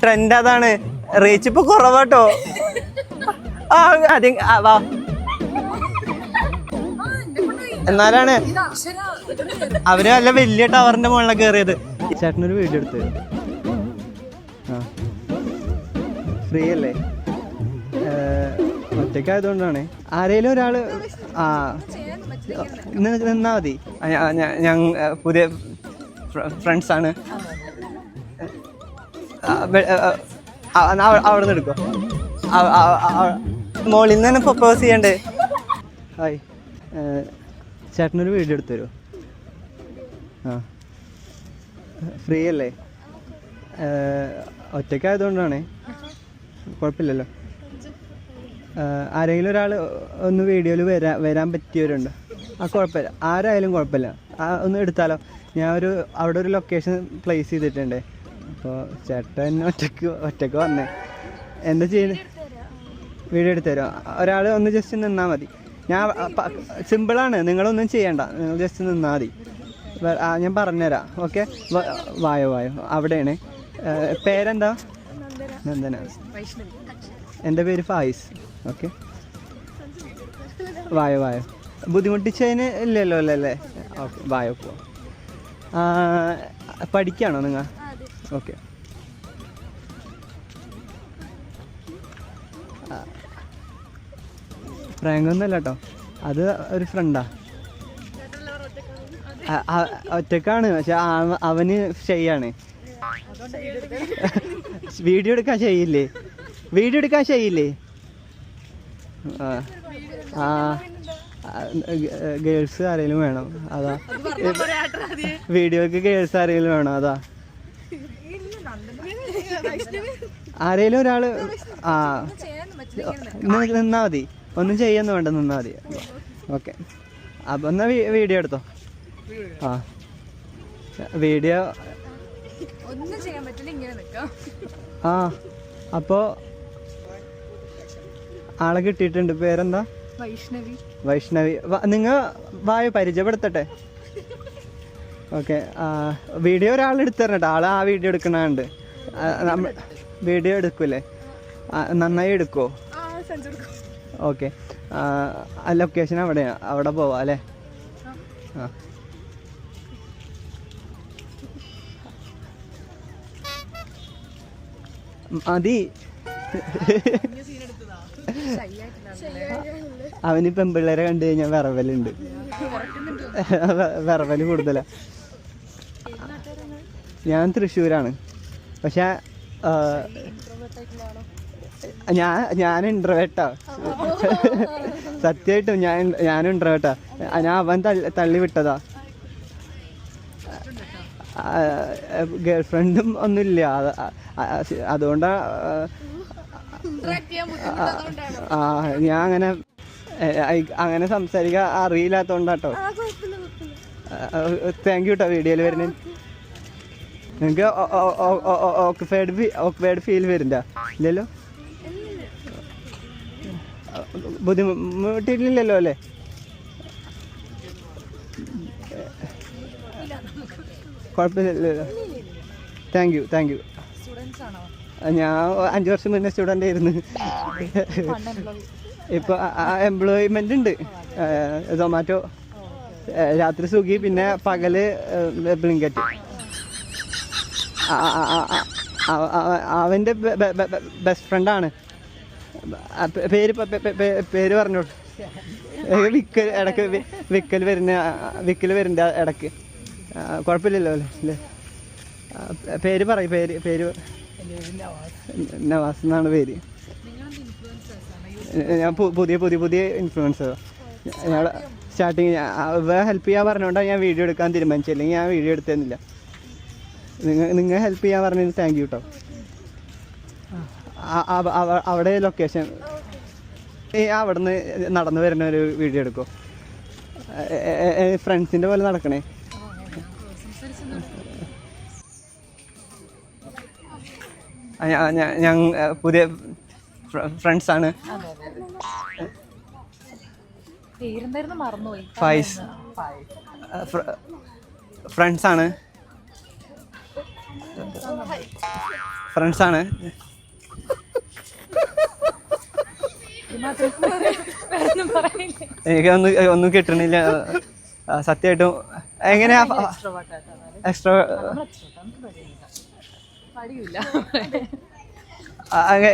Trend അതാണ്. Reach ഇപ്പൊ കുറവാട്ടോ. വാ എന്നാലാണ് അവര് നല്ല വലിയ ടവറിന്റെ മുകളിൽ കയറിയത്. ചേട്ടനൊരു വീഡിയോ എടുത്ത് ഫ്രീ അല്ലേ? ഒറ്റയ്ക്കായതുകൊണ്ടാണ്. ആരേലും ഒരാള് നിന്നാ മതി. ഞങ്ങൾ പുതിയ ഫ്രണ്ട്സാണ്. അവിടെ നിന്ന് എടുക്കോ. മോളിൽ നിന്ന് തന്നെ പ്രപ്പോസ് ചെയ്യണ്ടേ? ഹായ്, ചേട്ടനൊരു വീഡിയോ എടുത്തു തരുമോ? ഫ്രീ അല്ലേ? ഒറ്റയ്ക്കായതുകൊണ്ടാണ്. കുഴപ്പമില്ലല്ലോ. ആരെങ്കിലും ഒരാൾ ഒന്ന് വീഡിയോയിൽ വരാൻ പറ്റിയവരുണ്ട്? കുഴപ്പമില്ല, ആരായാലും കുഴപ്പമില്ല. ഒന്ന് എടുത്താലോ? ഞാൻ അവിടെ ഒരു ലൊക്കേഷൻ പ്ലേസ് ചെയ്തിട്ടുണ്ട്. അപ്പോൾ ചേട്ടൻ ഒറ്റയ്ക്ക് വന്നേ. എന്താ ചെയ്യുന്നത്? വീഡിയോ എടുത്തു തരുമോ? ഒരാൾ ഒന്ന് ജസ്റ്റ് നിന്നാൽ മതി. ഞാൻ സിമ്പിളാണ്, നിങ്ങളൊന്നും ചെയ്യണ്ട, നിങ്ങൾ ജസ്റ്റ് നിന്നാൽ മതി. ഞാൻ പറഞ്ഞുതരാം. ഓക്കെ, വായോ അവിടെയാണ്. പേരെന്താ? നന്ദന. എൻ്റെ പേര് ഫായിസ്. ഓക്കെ, വായോ ബുദ്ധിമുട്ടിച്ചതിന് ഇല്ലല്ലോ അല്ലേ? ഓക്കെ, വായോ പോവാം. പഠിക്കുകയാണോ നിങ്ങൾ? ഓക്കെ. പ്രാങ്കൊന്നുമല്ല കേട്ടോ, അത് ഒരു ഫ്രണ്ടാ. ഒറ്റക്കാണ്, പക്ഷെ അവന് ഷൈയാണ്. വീഡിയോ എടുക്കാൻ ചെയ്യില്ലേ? ഗേൾസ് ആരെങ്കിലും വേണം, അതാ. വീഡിയോക്ക് ഗേൾസ് ആരെങ്കിലും വേണം, അതാ. ആരെങ്കിലും ഒരാള് നിന്നാ മതി. ഒന്നും ചെയ്യാന്ന് വേണ്ട, നിന്നാ മതി. ഓക്കെ, അപ്പൊ എന്നാ വീഡിയോ എടുത്തോ. വീഡിയോ അപ്പോ ആളെ കിട്ടിയിട്ടുണ്ട്. പേരെന്താ? വൈഷ്ണവി. നിങ്ങ വായോ, പരിചയപ്പെടുത്തട്ടെ. ഓക്കെ, വീഡിയോ ഒരാൾ എടുത്തു തരണട്ടോ. ആള് ആ വീഡിയോ എടുക്കണുണ്ട്. വീഡിയോ എടുക്കൂലേ? നന്നായി എടുക്കുമോ? ഓക്കെ, ലൊക്കേഷൻ അവിടെ പോവാം അല്ലേ? മതി. അവന് പെൺപിള്ളേരെ കണ്ടു കഴിഞ്ഞാൽ വിറവലുണ്ട്. വിറവല് കൂടുതലാ. ഞാൻ തൃശ്ശൂരാണ്, പക്ഷെ ഞാൻ ഇൻട്രോവേർട്ടാ. സത്യമായിട്ടും ഞാൻ ഇൻട്രോവേർട്ടാ. ഞാൻ അവൻ തള്ളി വിട്ടതാ. ഗേൾഫ്രണ്ടും ഒന്നുമില്ല, അതുകൊണ്ടാ. ഞാൻ അങ്ങനെ സംസാരിക്കാൻ അറിയില്ലാത്തോണ്ടാട്ടോ. താങ്ക് യു കേട്ടോ വീഡിയോയിൽ വരുന്ന. നിങ്ങൾക്ക് ഓക്വേർഡ് ഫീൽ വരുന്നുണ്ടോ? ഇല്ലല്ലോ, ബുദ്ധിമുട്ടില്ലല്ലോ അല്ലേ? കുഴപ്പമില്ലല്ലോ. Thank you. ഞാൻ 5 വർഷം മുന്നേ സ്റ്റുഡൻ്റ് ആയിരുന്നു. ഇപ്പോൾ എംപ്ലോയ്മെൻ്റ് ഉണ്ട്. സൊമാറ്റോ, രാത്രി സ്വിഗ്ഗി, പിന്നെ പകല് ബ്ലിങ്കറ്റ്. അവൻ്റെ ബെസ്റ്റ് ഫ്രണ്ടാണ്. പേര് പറഞ്ഞോളൂ. ഇടയ്ക്ക് വിക്കൽ വരുന്ന ഇടയ്ക്ക്. കുഴപ്പമില്ലല്ലോ അല്ലേ? പേര് പറയും. പേര് നവാസ് എന്നാണ് പേര്. ഞാൻ പുതിയ ഇൻഫ്ലുവൻസർ. ഞങ്ങൾ സ്റ്റാർട്ടിങ് ഹെൽപ്പ് ചെയ്യാൻ പറഞ്ഞുകൊണ്ടാണ് ഞാൻ വീഡിയോ എടുക്കാൻ തീരുമാനിച്ചത്. അല്ലെങ്കിൽ ഞാൻ വീഡിയോ എടുത്തന്നില്ല. നിങ്ങൾ ഹെൽപ്പ് ചെയ്യാൻ പറഞ്ഞതിന് താങ്ക് യു കേട്ടോ. അവിടെ ലൊക്കേഷൻ അവിടുന്ന് നടന്നു വരുന്ന ഒരു വീഡിയോ എടുക്കും. ഫ്രണ്ട്സിൻ്റെ പോലെ നടക്കണേ. ഞങ്ങൾ പുതിയ ഫ്രണ്ട്സാണ്. ഫൈസ് ഫ്രണ്ട്സാണ്. ഫ്രണ്ട്സാണ്. എനിക്ക് ഒന്നും കിട്ടണില്ല സത്യമായിട്ടും. എങ്ങനെയാ എക്സ്ട്രാ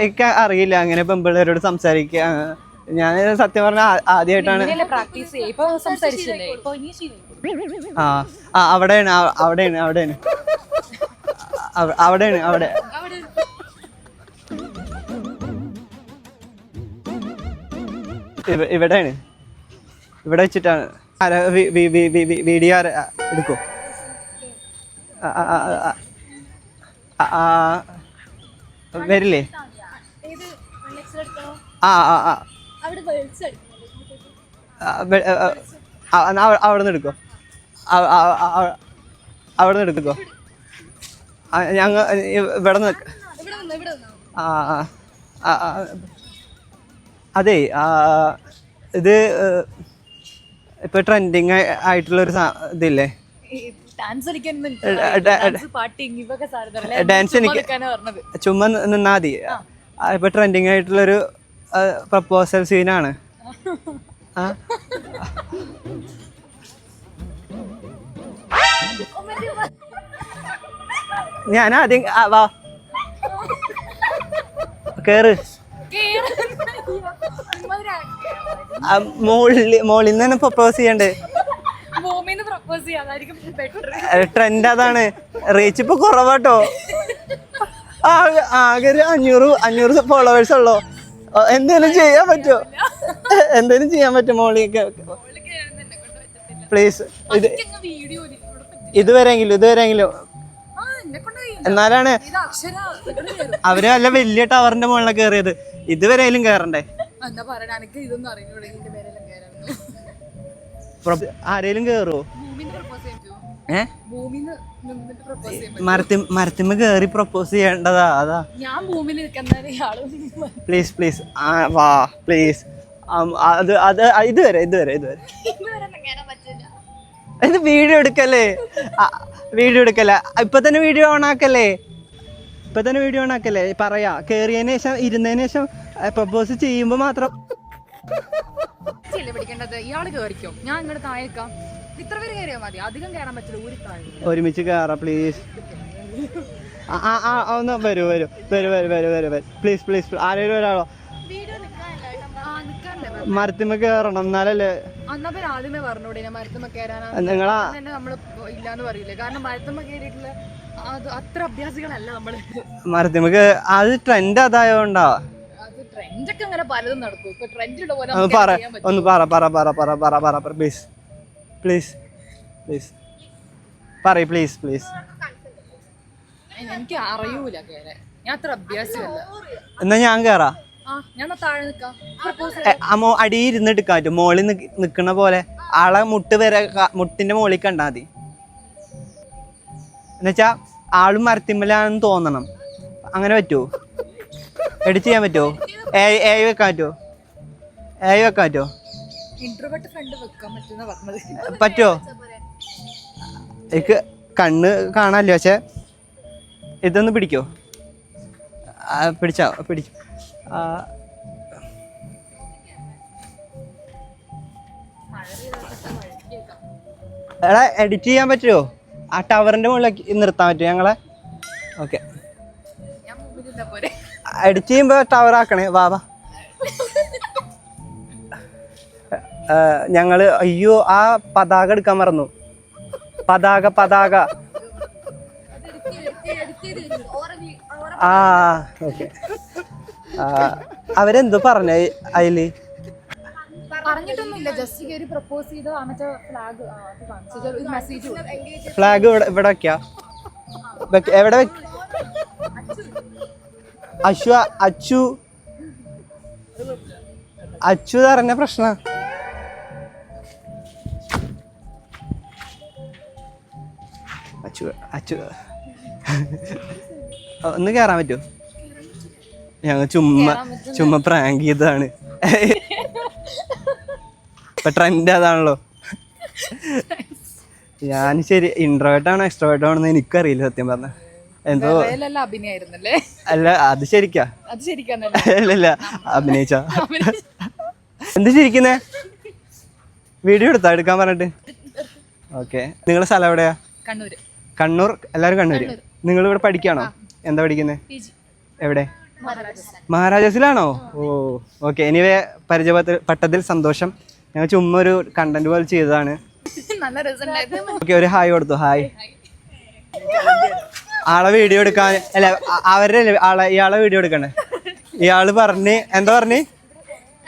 എനിക്ക് അറിയില്ല അങ്ങനെ പെമ്പിള്ളേരോട് സംസാരിക്കുക. ഞാൻ സത്യം പറഞ്ഞ ആദ്യമായിട്ടാണ്. അവിടെയാണ് അവിടെയാണ് അവിടെയാണ് അവിടെയാണ് അവിടെ ഇവിടെയാണ് ഇവിടെ വെച്ചിട്ടാണ്. വീഡിയോ എടുക്കോ? വരില്ലേ? അവിടെ നിന്ന് എടുക്കോ? അവിടെ നിന്ന് എടുക്കോ? ഞങ്ങൾ ഇവിടെ നിന്ന്. അതെ ഇത് ഇപ്പൊ ട്രെൻഡിങ് ആയിട്ടുള്ളൊരു ഇതില്ലേ ഡാൻസ്? എനിക്ക് ചുമ്മാ നിന്നാ മതി. ഇപ്പൊ ട്രെൻഡിങ് ആയിട്ടുള്ളൊരു പ്രപ്പോസൽ സീനാണ്. ഞാൻ ആദ്യം വാ കേറ്. മോളിൽ നിന്ന് തന്നെ പ്രപ്പോസ് ചെയ്യണ്ടേ? ട്രെൻഡ് അതാണ്. റീച്ച് ഇപ്പൊ കുറവാട്ടോ. ആകെ ഒരു 500 ഫോളോവേഴ്സ് ഉള്ളോ. എന്തേലും ചെയ്യാൻ പറ്റുമോ? എന്തേലും ചെയ്യാൻ പറ്റും മോളിയൊക്കെ? പ്ലീസ് ഇതുവരെങ്കിലും എന്നാലാണ് അവര് നല്ല വലിയ ടവറിന്റെ മുകളിൽ കയറിയത്. ഇതുവരെയും കേറണ്ടേ? ആരേലും കേറുവോ? മരത്തിമ്മ കേറി പ്രപ്പോസ് ചെയ്യേണ്ടതാ. അതാ പ്ലീസ് വാ പ്ലീസ്. ഇതുവരെ ഇത് വീഡിയോ എടുക്കല്ലേ? ഇപ്പൊ തന്നെ വീഡിയോ ഓൺ ആക്കല്ലേ? പറയാ കേറിയതിന് ശേഷം ഇരുന്നതിന് ശേഷം പ്രപ്പോസ് ചെയ്യുമ്പോ മാത്രം. ഒരുമിച്ച് കേറാ പ്ലീസ്. ഒന്ന് വരൂ പ്ലീസ്. ആരെങ്കിലും ഒരാളോ മരത്തിമ്മ കേറണം എന്നാലല്ലേ? നിങ്ങളാ മരത്തിമ്മക്ക് അത് ട്രെൻഡ് അതായോണ്ടാ. ഒന്ന് പറ പ്ലീസ് പറയ് പ്ലീസ്. എനിക്ക് അറിയൂല, ഞാൻ അത്ര അഭ്യാസമല്ല. എന്നാ ഞാൻ കേറാ. അടിയിൽ ഇരുന്നിട്ട് കാറ്റും മോളിൽ നിക്കണ പോലെ ആളെ മുട്ടിന്റെ മോളിൽ കണ്ടാ മതി. എന്നുവെച്ചാ ആളും മരത്തിമ്മലാണെന്ന് തോന്നണം. അങ്ങനെ പറ്റുമോ? എഡിറ്റ് ചെയ്യാൻ പറ്റുമോ? എ വെക്കാൻ പറ്റുമോ? പറ്റുമോ? എനിക്ക് കണ്ണ് കാണാല്ലോ. പക്ഷെ ഇതൊന്ന് പിടിക്കോ? പിടിച്ചോ? എടാ എഡിറ്റ് ചെയ്യാൻ പറ്റുമോ? ആ ടവറിന്റെ മുകളിൽ നിർത്താൻ പറ്റുമോ ഞങ്ങളെ? ഓക്കെ. എഡിറ്റ് ചെയ്യുമ്പോ ടവർ ആക്കണേ. വാ ഞങ്ങള് അയ്യോ ആ പതാക എടുക്കാൻ മറന്നു. പതാക ഓക്കെ. അവരെന്തോ പറഞ്ഞ അതില്? ഫ്ലാഗ് ഇവിടെ വെക്കാ? എവിടെ അച്ചു പറഞ്ഞ പ്രശ്ന. അച്ചു ഒന്ന് കേറാൻ പറ്റുമോ? ഞങ്ങൾ ചുമ്മാ പ്രാങ്ക് ചെയ്തതാണ്. ഇപ്പൊ ട്രെൻഡ് അതാണല്ലോ. ഞാൻ ശരി ഇൻട്രോവേർട്ടാണോ എക്സ്ട്രോവേർട്ടാണോ എന്ന് എനിക്കറിയില്ല സത്യം പറഞ്ഞ. എന്തോ വിറയലെല്ലാം അഭിനയായിരുന്നല്ലേ? അല്ല അത് ശരിക്കാ. അത് ശരിക്കാന്നല്ലേ? അല്ലല്ല അഭിനയിച്ച. എന്ത് ചിരിക്കുന്നേ? വീഡിയോ എടുക്കാൻ പറഞ്ഞിട്ട്. ഓക്കെ, നിങ്ങളെ സ്ഥലം എവിടെയാ? കണ്ണൂര്. കണ്ണൂർ. എല്ലാവരും കണ്ണൂര്. നിങ്ങൾ ഇവിടെ പഠിക്കാണോ? എന്താ പഠിക്കുന്നത്? എവിടെ? മഹാരാജാസിലാണോ? ഓ ഓക്കെ. എനിവേ പരിചയപ്പെട്ടതിൽ സന്തോഷം. ഞങ്ങൾ ചുമ്മാ ഒരു കണ്ടന്റ് പോലെ ചെയ്തതാണ്. നല്ല രസമുണ്ടായിരുന്നു. ഓക്കെ, ഒരു ഹായ് കൊടുത്തു. ഹായ്. ആളെ വീഡിയോ എടുക്കാൻ അല്ല, അവരുടെ ഇയാളെ വീഡിയോ എടുക്കണേ. ഇയാള് പറഞ്ഞ് എന്താ പറഞ്ഞ്?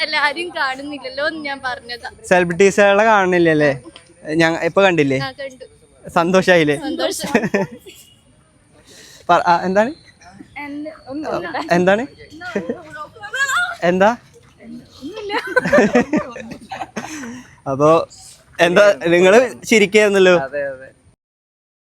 എല്ലാരും കാണുന്നില്ലല്ലോ ഞാൻ പറഞ്ഞതാ. സെലിബ്രിറ്റീസുകളെ കാണുന്നില്ലല്ലേ? ഇപ്പൊ കണ്ടില്ലേ? സന്തോഷായില്ലേ? എന്താണ് എന്താണ് എന്താ? അപ്പോ എന്താ നിങ്ങള് ചിരിക്കായിരുന്നല്ലോ?